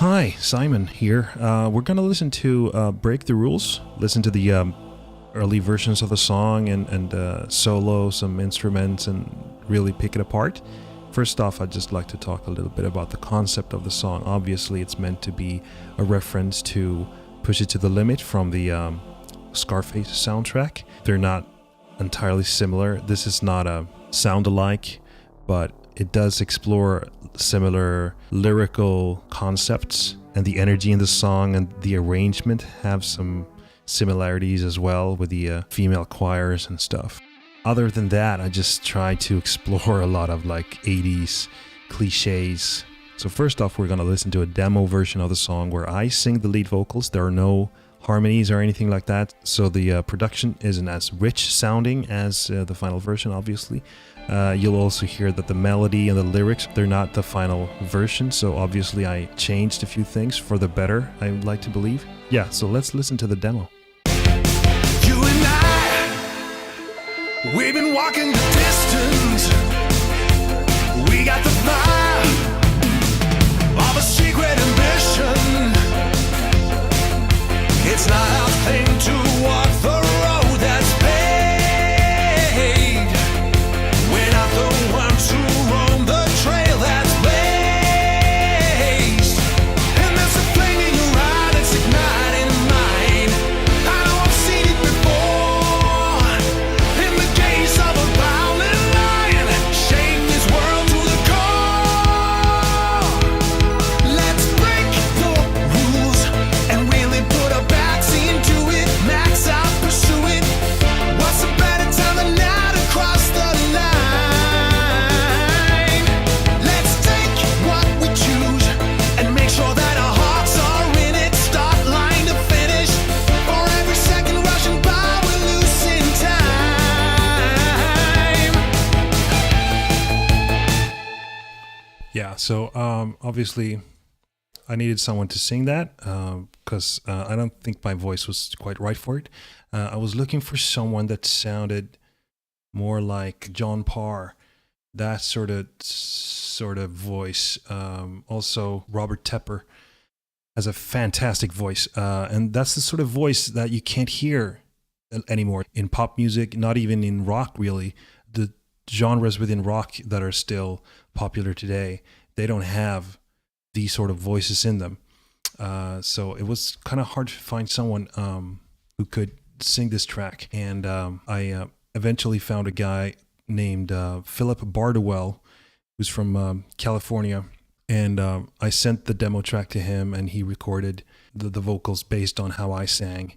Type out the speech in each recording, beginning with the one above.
Hi, Simon here. We're gonna listen to Break the Rules, listen to the early versions of the song and solo some instruments and really pick it apart. First off, I'd just like to talk a little bit about the concept of the song. Obviously, it's meant to be a reference to Push It to the Limit from the Scarface soundtrack. They're not entirely similar. This is not a sound-alike, but it does explore similar lyrical concepts, and the energy in the song and the arrangement have some similarities as well with the female choirs and stuff. Other than that, I just try to explore a lot of like 80s cliches. So first off, we're gonna listen to a demo version of the song where I sing the lead vocals. There are no harmonies or anything like that, so the production isn't as rich sounding as the final version, obviously. You'll also hear that the melody and the lyrics, they're not the final version, so obviously I changed a few things for the better, I would like to believe. Yeah, so let's listen to the demo. You and I, we've been walking the distance. We got the fire of a secret ambition. It's not our thing to walk the road that's paved. We're not the ones who roam the trail that's blazed. And there's a flame in your eye that's igniting mine. I know I've seen it before. In the gaze of a prowling lion, shake this world to the core. Let's break the rules and really put a backseat to it. Max out, pursue it. What's a better time than now to cross the line? Let's take what we choose and make sure that our hearts are in it. Start line to finish. For every second rushing by, we're losing time. Yeah, so obviously I needed someone to sing that because I don't think my voice was quite right for it. I was looking for someone that sounded more like John Parr, that sort of voice. Also, Robert Tepper has a fantastic voice, and that's the sort of voice that you can't hear anymore in pop music, not even in rock really. The genres within rock that are still popular today, they don't have these sort of voices in them. So it was kind of hard to find someone who could sing this track. And I eventually found a guy named Philip Bardowell, who's from California. And I sent the demo track to him, and he recorded the vocals based on how I sang.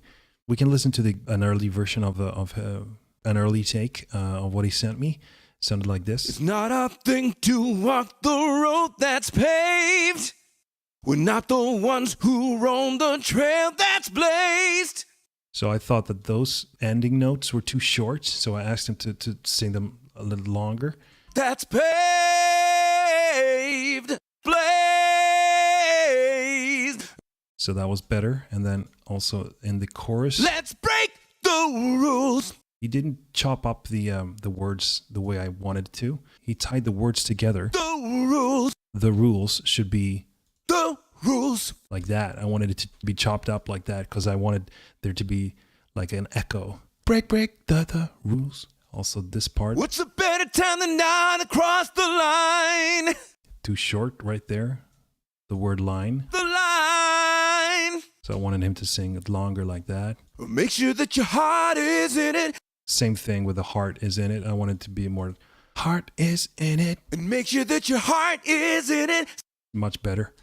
We can listen to an early version of an early take of what he sent me. It sounded like this. It's not our thing to walk the road that's paved. We're not the ones who roam the trail that's blazed. So I thought that those ending notes were too short, so I asked him to sing them a little longer. That's paved, blazed. So that was better. And then also in the chorus, Let's break the rules. he didn't chop up the words the way I wanted to. He tied the words together. The rules. The rules should be The rules. like that. I wanted it to be chopped up like that because I wanted there to be like an echo. Break the rules. Also this part. What's a better time than now to cross the line? Too short right there. The word line. The line. So I wanted him to sing it longer like that. Make sure that your heart is in it. Same thing with the heart is in it. I wanted to be more heart is in it. And make sure that your heart is in it. Much better.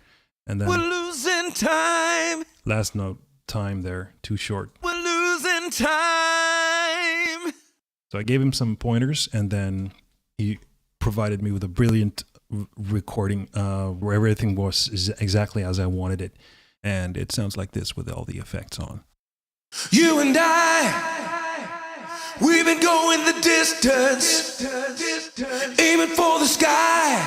And We're then losing time. last note time there, too short. We're losing time. So I gave him some pointers, and then he provided me with a brilliant recording where everything was exactly as I wanted it. And it sounds like this with all the effects on. You and I, we've been going the distance, aiming for the sky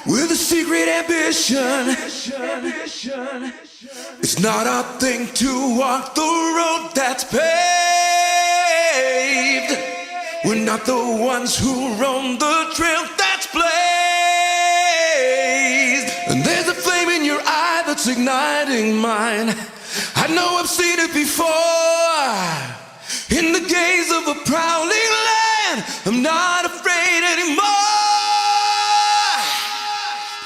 with a secret ambition. It's not our thing to walk the road that's paved. We're not the ones who roam the trail that's blazed. And there's a flame in your eye it's igniting mine. I know I've seen it before. In the gaze of a prowling land, I'm not afraid anymore.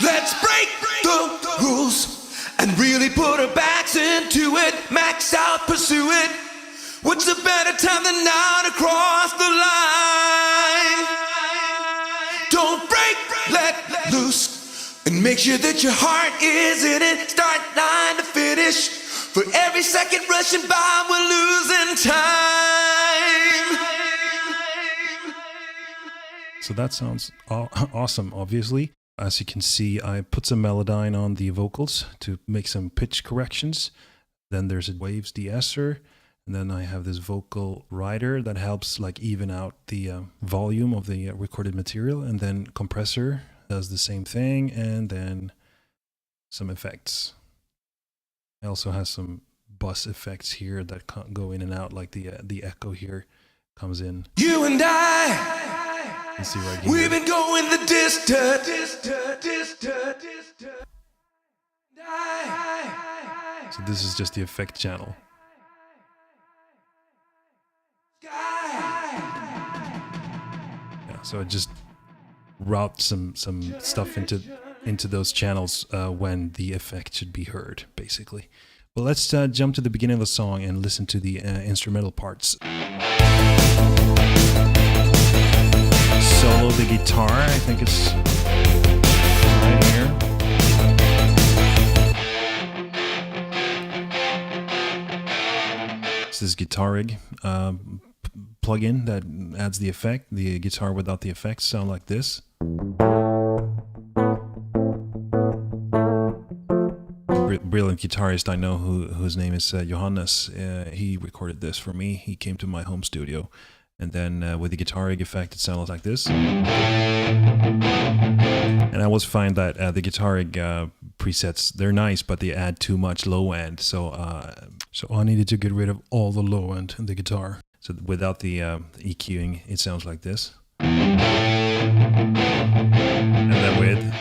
Let's break the rules and really put our backs into it. Max out, pursue it. What's a better time than now to cross the line? Don't break, let loose, and make sure that your heart is in it. Start line to finish. For every second rushing by, we're losing time. So that sounds awesome, obviously. As you can see, I put some Melodyne on the vocals to make some pitch corrections. Then there's a waves de-esser. And then I have this vocal rider that helps like even out the volume of the recorded material. And then compressor does the same thing. And then some effects. It also has some bus effects here that go in and out, like the echo here comes in. You and I, you see right here. We've been going the distance. So this is just the effect channel. Yeah, so it just routes some stuff into those channels when the effect should be heard, basically. Well, let's jump to the beginning of the song and listen to the instrumental parts. Solo the guitar, I think it's right here. It's this guitar rig plugin that adds the effect. The guitar without the effects sound like this. Brilliant guitarist I know whose name is Johannes. He recorded this for me. He came to my home studio, and then with the guitar rig effect it sounded like this. And I always find that the guitar rig presets, they're nice, but they add too much low end, so I needed to get rid of all the low end in the guitar. So without the EQing, it sounds like this. And then with,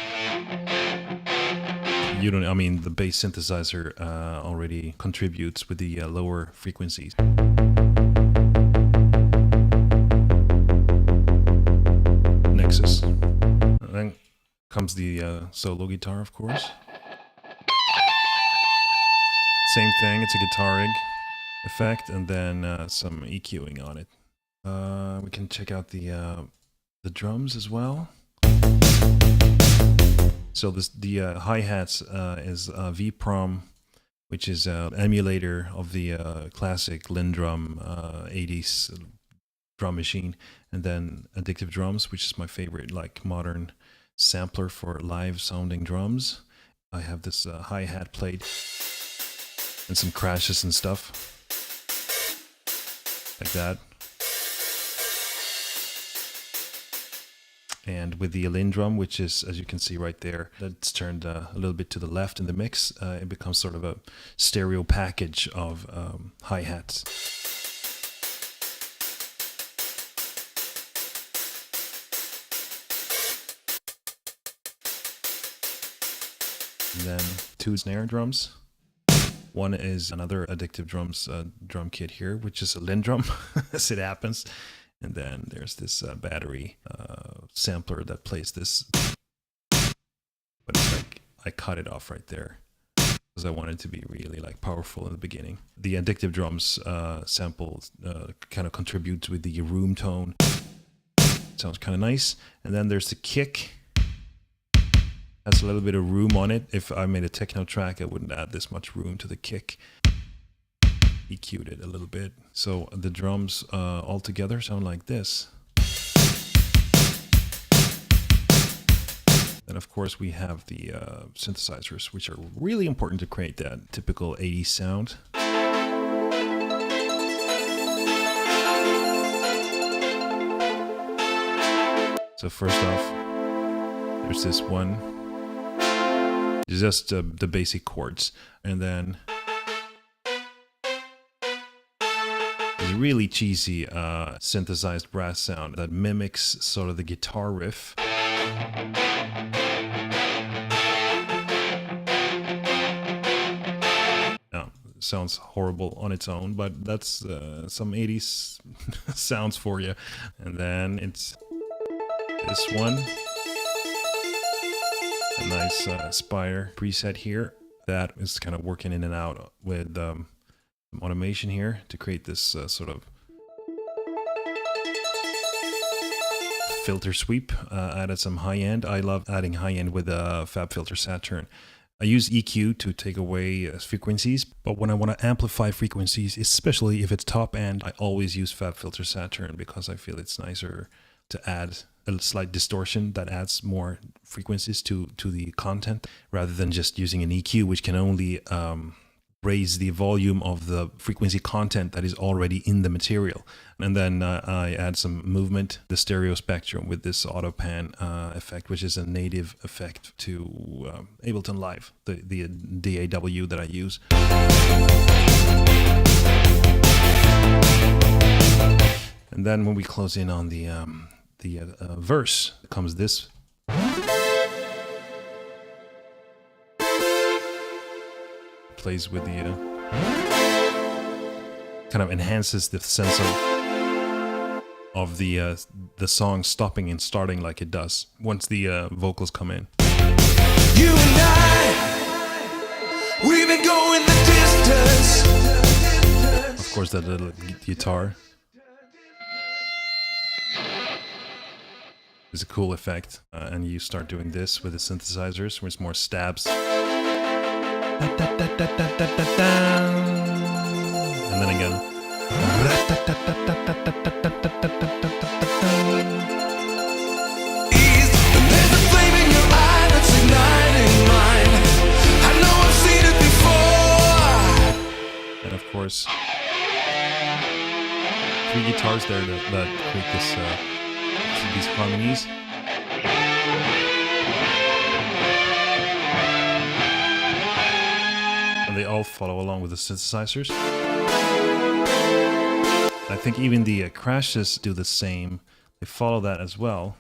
the bass synthesizer already contributes with the lower frequencies. Nexus. And then comes the solo guitar, of course. Same thing, it's a guitar rig effect, and then some EQing on it. We can check out the drums as well. So the hi-hats is Vprom, which is an emulator of the classic Linndrum 80s drum machine, and then Addictive Drums, which is my favorite like modern sampler for live sounding drums. I have this hi-hat plate and some crashes and stuff like that. And with the Linndrum, which is, as you can see right there, that's turned a little bit to the left in the mix, it becomes sort of a stereo package of hi-hats. And then 2 snare drums. One is another Addictive Drums drum kit here, which is a Linndrum, as it happens. And then there's this battery sampler that plays this. But it's like, I cut it off right there because I wanted it to be really like powerful in the beginning. The Addictive Drums sample kind of contributes with the room tone. Sounds kind of nice. And then there's the kick. Has a little bit of room on it. If I made a techno track, I wouldn't add this much room to the kick. EQ'd it a little bit. So the drums all together sound like this. Then of course we have the synthesizers, which are really important to create that typical 80s sound. So first off, there's this one. It's just the basic chords, and then there's a really cheesy synthesized brass sound that mimics sort of the guitar riff. sounds horrible on its own, but that's some 80s sounds for you. And then it's this one, a nice Spire preset here that is kind of working in and out with some automation here to create this sort of filter sweep. Added some high end. I love adding high end with FabFilter Saturn. I use EQ to take away frequencies, but when I want to amplify frequencies, especially if it's top end, I always use FabFilter Saturn because I feel it's nicer to add a slight distortion that adds more frequencies to the content rather than just using an EQ, which can only raise the volume of the frequency content that is already in the material. And then I add some movement, the stereo spectrum with this auto pan effect, which is a native effect to Ableton Live, the DAW that I use. And then when we close in on the verse, comes this. Plays with the kind of enhances the sense of the song stopping and starting like it does once the vocals come in. You and I, we've been going the distance. Of course, that little guitar is a cool effect, and you start doing this with the synthesizers, where it's more stabs. And then again. There's a flame in your eye that's igniting mine. I know I've seen it before. And of course, 3 guitars there that create this these harmonies. And they all follow along with the synthesizers. I think even the crashes do the same. They follow that as well.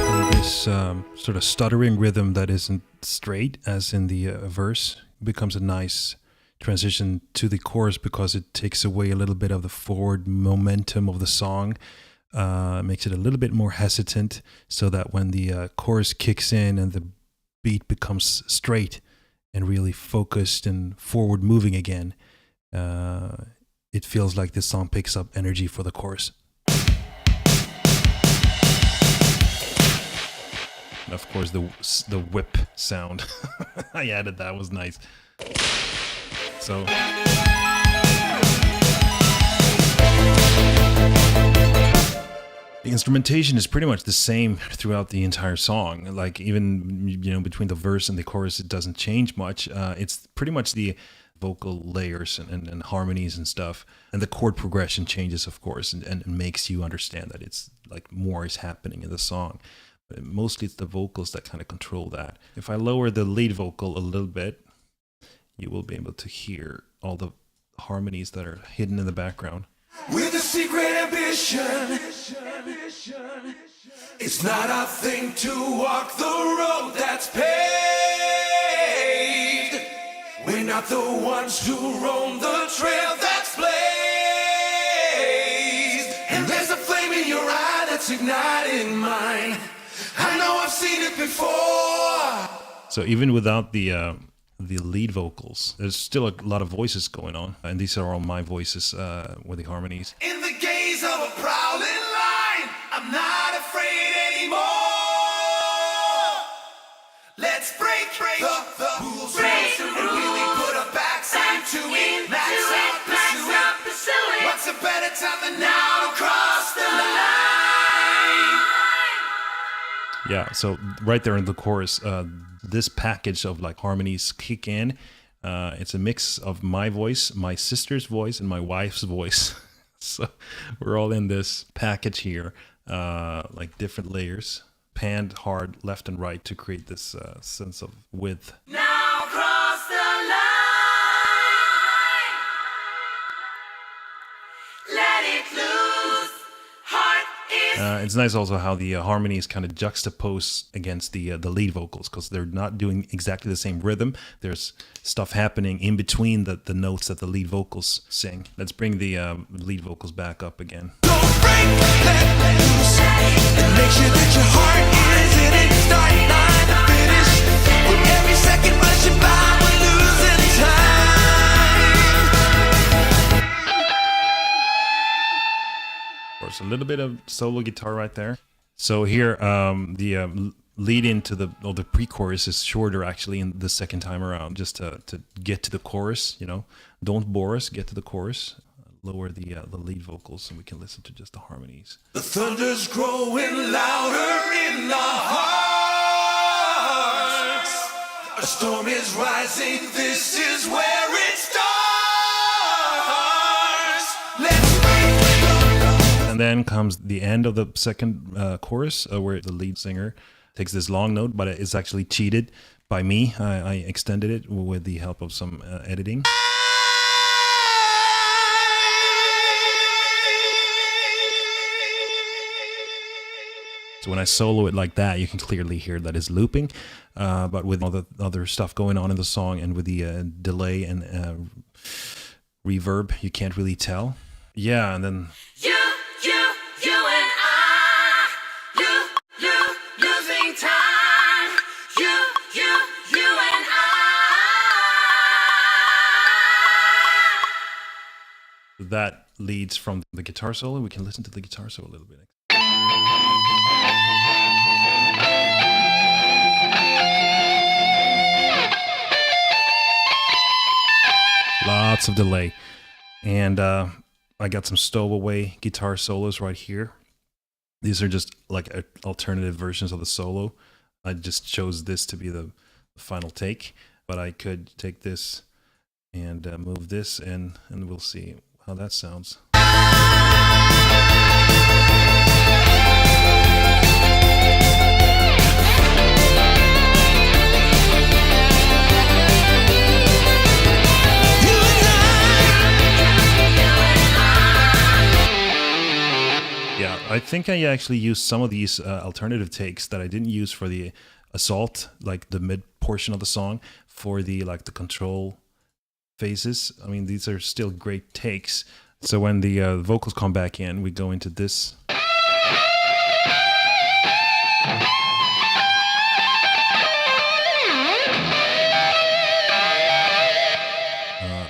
And this sort of stuttering rhythm that isn't straight, as in the verse, becomes a nice transition to the chorus because it takes away a little bit of the forward momentum of the song, makes it a little bit more hesitant, so that when the chorus kicks in and the beat becomes straight and really focused and forward moving again, it feels like this song picks up energy for the chorus. And of course, the whip sound I added, that was nice. So the instrumentation is pretty much the same throughout the entire song. Like, even, you know, between the verse and the chorus, it doesn't change much. It's pretty much the vocal layers and harmonies and stuff, and the chord progression changes, of course, and makes you understand that it's like more is happening in the song. But mostly it's the vocals that kind of control that. If I lower the lead vocal a little bit, you will be able to hear all the harmonies that are hidden in the background. With a secret ambition, it's not our thing to walk the road that's paved. We're not the ones who roam the trail that's blazed. And there's a flame in your eye that's igniting mine. I know I've seen it before. So even without the lead vocals, there's still a lot of voices going on, and these are all my voices with the harmonies. In the gaze of a prowling lion, I'm not afraid anymore. Let's break the rules and really put our backs into it. Max out pursuing. What's a better time than now to cross the line? Yeah, so right there in the chorus, this package of like harmonies kick in. It's a mix of my voice, my sister's voice, and my wife's voice. So we're all in this package here, like different layers, panned hard left and right to create this sense of width. Now cross the line. It's nice also how the harmonies kind of juxtapose against the lead vocals, because they're not doing exactly the same rhythm. There's stuff happening in between the notes that the lead vocals sing. Let's bring the lead vocals back up again. Don't break, let loose, and make sure that your heart is in it. Start, line, finish. With every second rushing by, we're losing time. A little bit of solo guitar right there. So here, the lead into the pre-chorus is shorter actually in the second time around, just to get to the chorus. You know, don't bore us. Get to the chorus. Lower the lead vocals, and we can listen to just the harmonies. The thunder's growing louder in our hearts. A storm is rising. This is where it starts. Let's And then comes the end of the second chorus, where the lead singer takes this long note, but it's actually cheated by me. I extended it with the help of some editing. So when I solo it like that, you can clearly hear that it's looping, but with all the other stuff going on in the song and with the delay and reverb, you can't really tell. Yeah, and then... You and I, losing time. You and I. That leads from the guitar solo. We can listen to the guitar solo a little bit. Lots of delay. And I got some stowaway guitar solos right here. These are just like alternative versions of the solo. I just chose this to be the final take, but I could take this and move this, and we'll see how that sounds. Yeah, I think I actually used some of these alternative takes that I didn't use for the assault, like the mid portion of the song, for the control phases. I mean, these are still great takes. So when the vocals come back in, we go into this.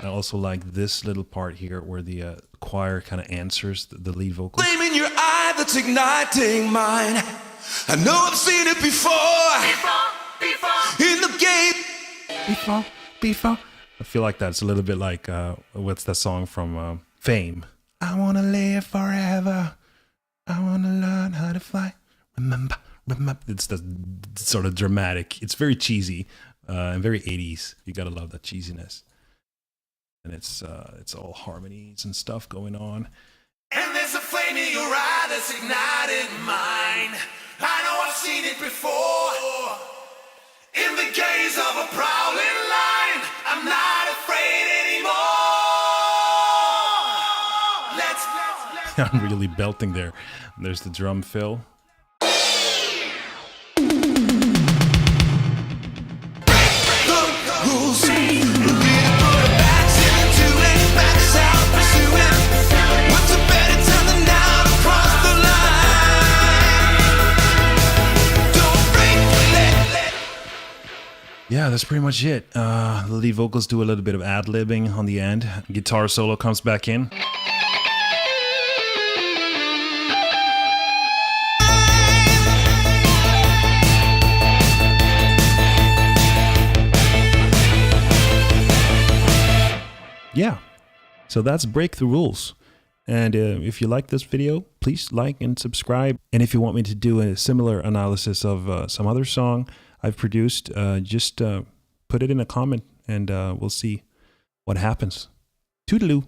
I also like this little part here where the choir kind of answers the lead vocal. Flame in your eye that's igniting mine. I know I've seen it before. In the game. Before. I feel like that's a little bit like, what's that song from Fame? I want to live forever. I want to learn how to fly. Remember. It's the sort of dramatic. It's very cheesy and very 80s. You gotta love that cheesiness. And it's all harmonies and stuff going on. And there's a flame in your eye that's igniting mine. I know I've seen it before. In the gaze of a prowling lion, I'm not afraid anymore. I'm really belting there. There's the drum fill. Yeah, that's pretty much it. The lead vocals do a little bit of ad-libbing on the end. Guitar solo comes back in. Yeah, so that's Break the Rules. And if you like this video, please like and subscribe. And if you want me to do a similar analysis of some other song I've produced, just put it in a comment and we'll see what happens. Toodaloo.